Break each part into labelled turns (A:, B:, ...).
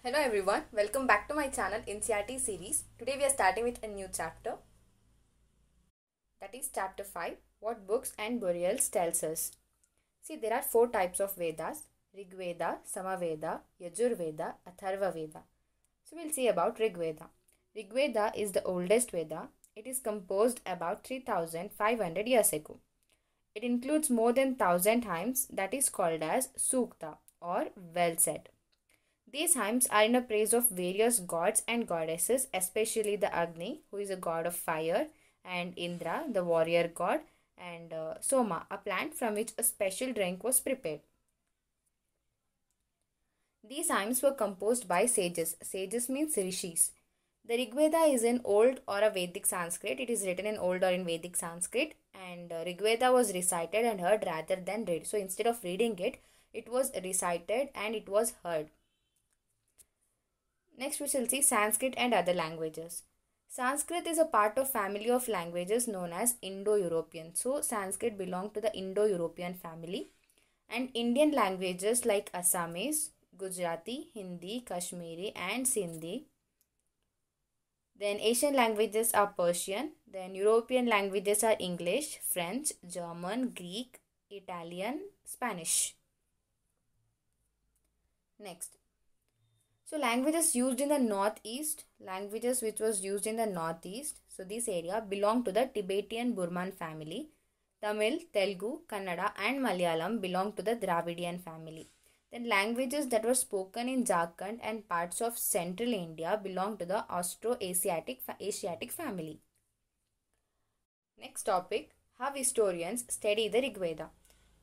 A: Hello everyone, welcome back to my channel NCRT series. Today we are starting with a new chapter, that is chapter 5, what books and burials tells us. See, there are 4 types of Vedas: Rig Veda, Samaveda, Yajur Veda, Atharva Veda. So we'll see about Rig Veda. Rig Veda is the oldest Veda. It is composed about 3500 years ago. It includes more than 1000 hymns that is called as Sukta or well said. These hymns are in a praise of various gods and goddesses, especially the Agni, who is a god of fire, and Indra, the warrior god, and Soma, a plant from which a special drink was prepared. These hymns were composed by sages. Sages means rishis. The Rig Veda is in Old or a Vedic Sanskrit. It is written in Old or in Vedic Sanskrit, and Rig Veda was recited and heard rather than read. So instead of reading it, it was recited and it was heard. Next we shall see Sanskrit and other languages. Sanskrit is a part of family of languages known as Indo-European. So Sanskrit belongs to the Indo-European family. And Indian languages like Assamese, Gujarati, Hindi, Kashmiri and Sindhi. Then Asian languages are Persian. Then European languages are English, French, German, Greek, Italian, Spanish. Next. So languages used in the northeast, languages which was used in the northeast, so this area belong to the Tibetan Burman family. Tamil, Telugu, Kannada and Malayalam belong to the Dravidian family. Then languages that were spoken in Jharkhand and parts of central India belong to the Austroasiatic family. Next topic, how historians study the Rig Veda.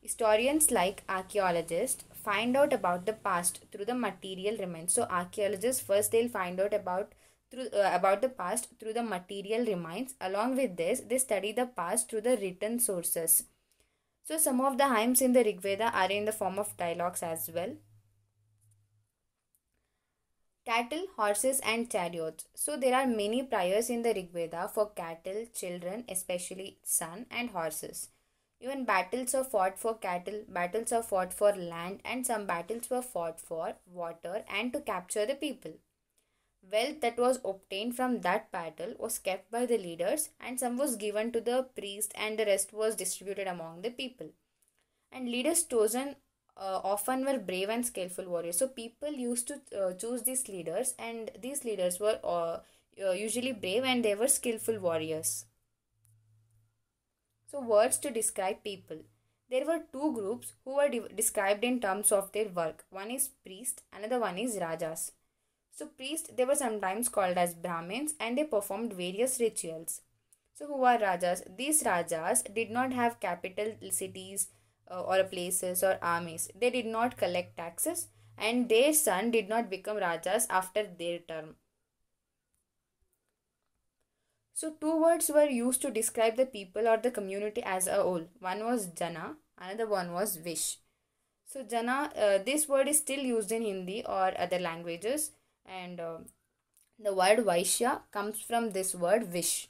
A: Historians like archaeologists find out about the past through the material remains. So archaeologists first they'll find out about the past through the material remains. Along with this, they study the past through the written sources. So some of the hymns in the Rig Veda are in the form of dialogues as well. Cattle, horses and chariots. So there are many prayers in the Rig Veda for cattle, children, especially son and horses. Even battles are fought for cattle, battles are fought for land, and some battles were fought for water and to capture the people. Wealth that was obtained from that battle was kept by the leaders, and some was given to the priest, and the rest was distributed among the people. And leaders chosen often were brave and skillful warriors. So people used to choose these leaders, and these leaders were usually brave and they were skillful warriors. So words to describe people. There were 2 groups who were described in terms of their work. One is priest, another one is rajas. So priests, they were sometimes called as Brahmins and they performed various rituals. So who are rajas? These rajas did not have capital cities or places or armies. They did not collect taxes and their son did not become rajas after their term. So 2 words were used to describe the people or the community as a whole. One was Jana, another one was Vish. So Jana, this word is still used in Hindi or other languages, and the word Vaishya comes from this word Vish.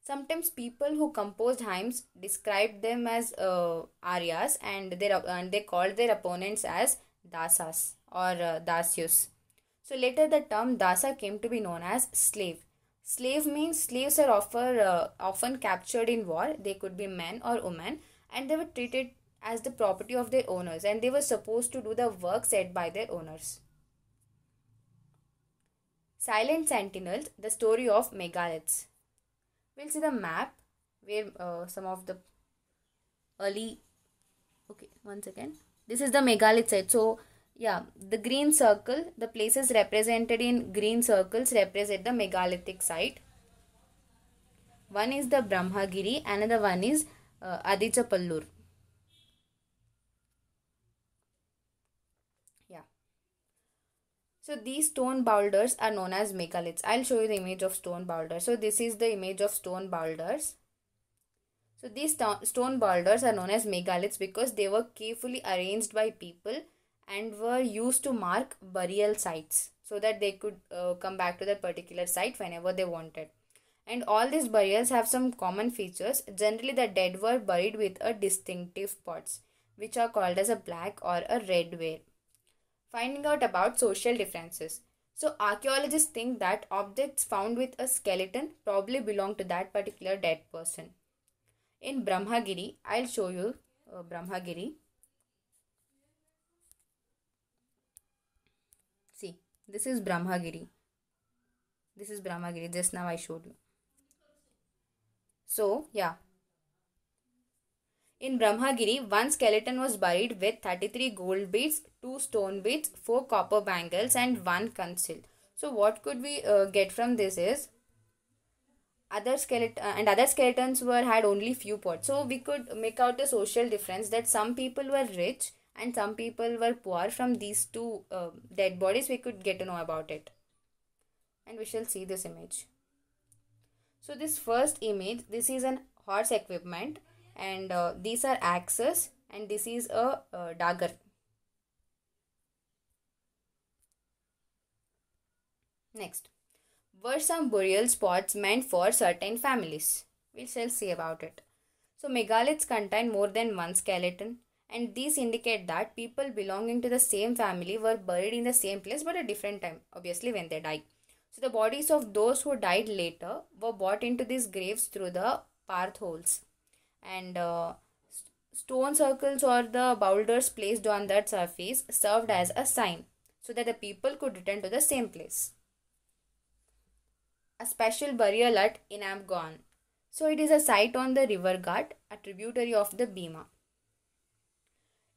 A: Sometimes people who composed hymns described them as Aryas and they called their opponents as Dasas or Dasyus. So later the term Dasa came to be known as slave. Slave means slaves are often captured in war. They could be men or women and they were treated as the property of their owners and they were supposed to do the work set by their owners. Silent Sentinels, the story of megaliths. We'll see the map where some of the early... Okay, one second. This is the megalith site. So yeah, the green circle, the places represented in green circles represent the megalithic site. One is the Brahmagiri, another one is Adichapallur. Yeah. So these stone boulders are known as megaliths. I'll show you the image of stone boulder. So this is the image of stone boulders. So these stone boulders are known as megaliths because they were carefully arranged by people and were used to mark burial sites so that they could come back to that particular site whenever they wanted. And all these burials have some common features. Generally, the dead were buried with a distinctive pots, which are called as a black or a red ware. Finding out about social differences. So archaeologists think that objects found with a skeleton probably belong to that particular dead person. In Brahmagiri, I'll show you Brahmagiri. See, this is Brahmagiri. This is Brahmagiri. Just now I showed you. So, yeah. In Brahmagiri, one skeleton was buried with 33 gold beads, 2 stone beads, 4 copper bangles and 1 conch. So what could we get from this is other skeletons were had only few pots. So we could make out a social difference that some people were rich and some people were poor. From these two dead bodies we could get to know about it. And we shall see this image. So this first image, this is an horse equipment, and these are axes, and this is a dagger. Next, were some burial spots meant for certain families? We shall see about it. So megaliths contain more than one skeleton, and these indicate that people belonging to the same family were buried in the same place but at a different time, obviously when they died. So the bodies of those who died later were brought into these graves through the path holes, and stone circles or the boulders placed on that surface served as a sign so that the people could return to the same place. A special burial at Inamgon. So it is a site on the river Ghat, a tributary of the Bhima.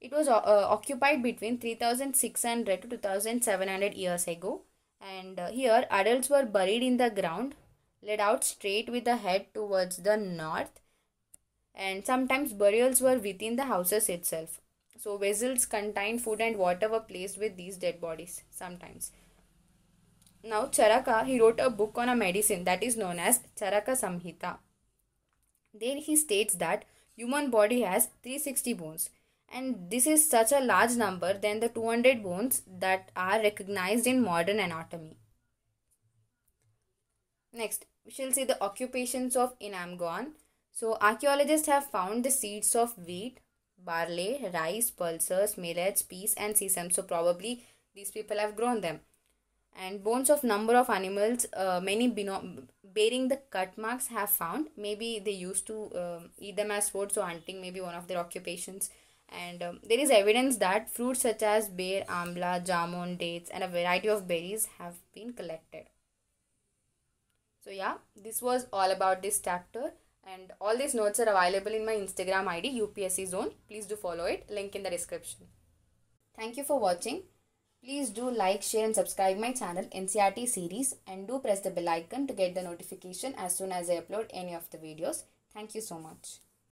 A: It was occupied between 3600 to 2700 years ago, and here adults were buried in the ground, laid out straight with the head towards the north, and sometimes burials were within the houses itself. So vessels containing food and water were placed with these dead bodies sometimes. Now Charaka, he wrote a book on a medicine that is known as Charaka Samhita. There he states that human body has 360 bones, and this is such a large number than the 200 bones that are recognized in modern anatomy. Next, we shall see the occupations of Inamgon. So archaeologists have found the seeds of wheat, barley, rice, pulses, millets, peas and sesame. So probably these people have grown them. And bones of number of animals, many bearing the cut marks have found. Maybe they used to eat them as food, so hunting may be one of their occupations. And there is evidence that fruits such as bear, amla, jamun, dates and a variety of berries have been collected. So yeah, this was all about this chapter, and all these notes are available in my Instagram ID UPSC Zone. Please do follow it, link in the description. Thank you for watching. Please do like, share and subscribe my channel NCERT series, and do press the bell icon to get the notification as soon as I upload any of the videos. Thank you so much.